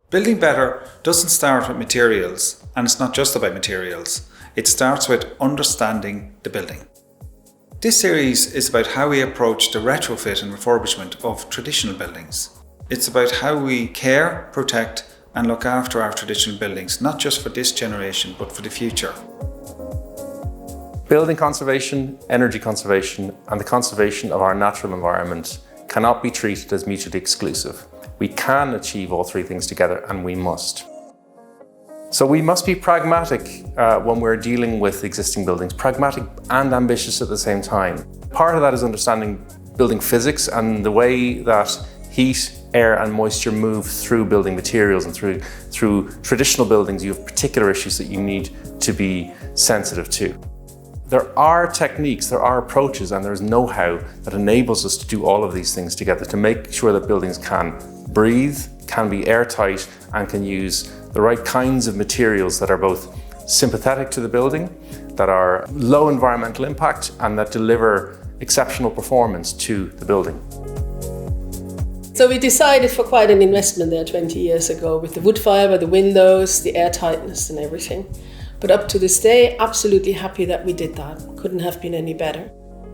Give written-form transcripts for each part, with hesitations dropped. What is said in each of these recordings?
Building better doesn't start with materials, and it's not just about materials. It starts with understanding the building. This series is about how we approach the retrofit and refurbishment of traditional buildings. It's about how we care, protect, and look after our traditional buildings, not just for this generation, but for the future. Building conservation, energy conservation, and the conservation of our natural environment cannot be treated as mutually exclusive. We can achieve all three things together, and we must. So we must be pragmatic when we're dealing with existing buildings, pragmatic and ambitious at the same time. Part of that is understanding building physics and the way that heat, air and moisture move through building materials, and through traditional buildings you have particular issues that you need to be sensitive to. There are techniques, there are approaches, and there's know-how that enables us to do all of these things together to make sure that buildings can breathe, can be airtight, and can use the right kinds of materials that are both sympathetic to the building, that are low environmental impact, and that deliver exceptional performance to the building. So we decided for quite an investment there 20 years ago with the wood fibre, the windows, the airtightness and everything. But up to this day, absolutely happy that we did that. Couldn't have been any better.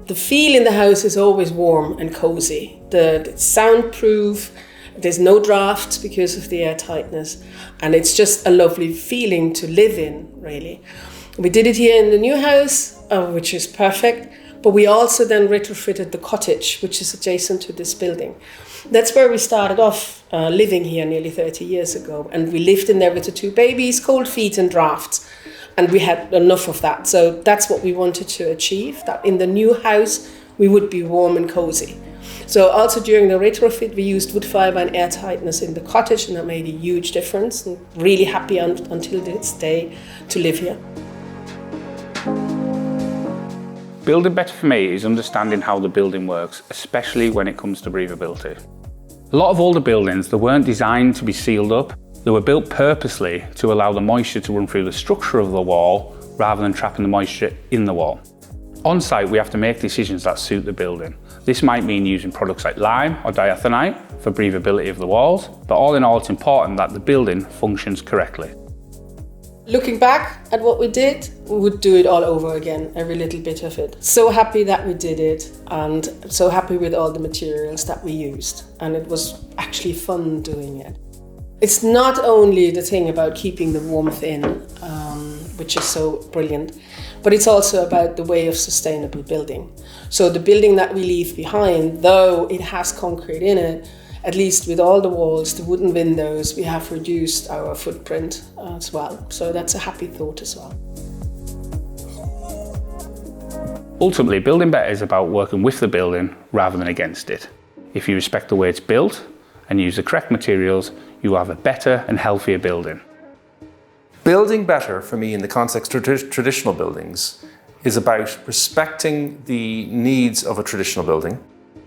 The feel in the house is always warm and cozy. It's soundproof, there's no drafts because of the airtightness, and it's just a lovely feeling to live in, really. We did it here in the new house, which is perfect, but we also then retrofitted the cottage, which is adjacent to this building. That's where we started off living here nearly 30 years ago, and we lived in there with the two babies, cold feet and drafts. And we had enough of that. So that's what we wanted to achieve, that in the new house, we would be warm and cozy. So also during the retrofit, we used wood fibre and airtightness in the cottage, and that made a huge difference. And really happy until this day to live here. Building better for me is understanding how the building works, especially when it comes to breathability. A lot of older buildings, they weren't designed to be sealed up. They were built purposely to allow the moisture to run through the structure of the wall rather than trapping the moisture in the wall. On site, we have to make decisions that suit the building. This might mean using products like lime or diathanite for breathability of the walls, but all in all, it's important that the building functions correctly. Looking back at what we did, we would do it all over again, every little bit of it. So happy that we did it, and so happy with all the materials that we used. And it was actually fun doing it. It's not only the thing about keeping the warmth in, which is so brilliant, but it's also about the way of sustainable building. So the building that we leave behind, though it has concrete in it, at least with all the walls, the wooden windows, we have reduced our footprint as well. So that's a happy thought as well. Ultimately, building better is about working with the building rather than against it. If you respect the way it's built and use the correct materials, you will have a better and healthier building. Building better, for me, in the context of traditional buildings, is about respecting the needs of a traditional building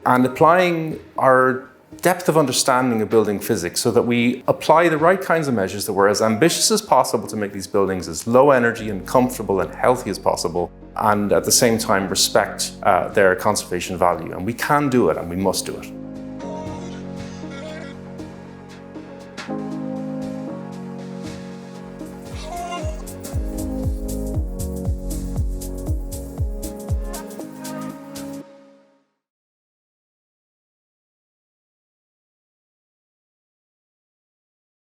and applying our depth of understanding of building physics so that we apply the right kinds of measures that we're as ambitious as possible to make these buildings as low energy and comfortable and healthy as possible, and at the same time respect their conservation value. And we can do it, and we must do it.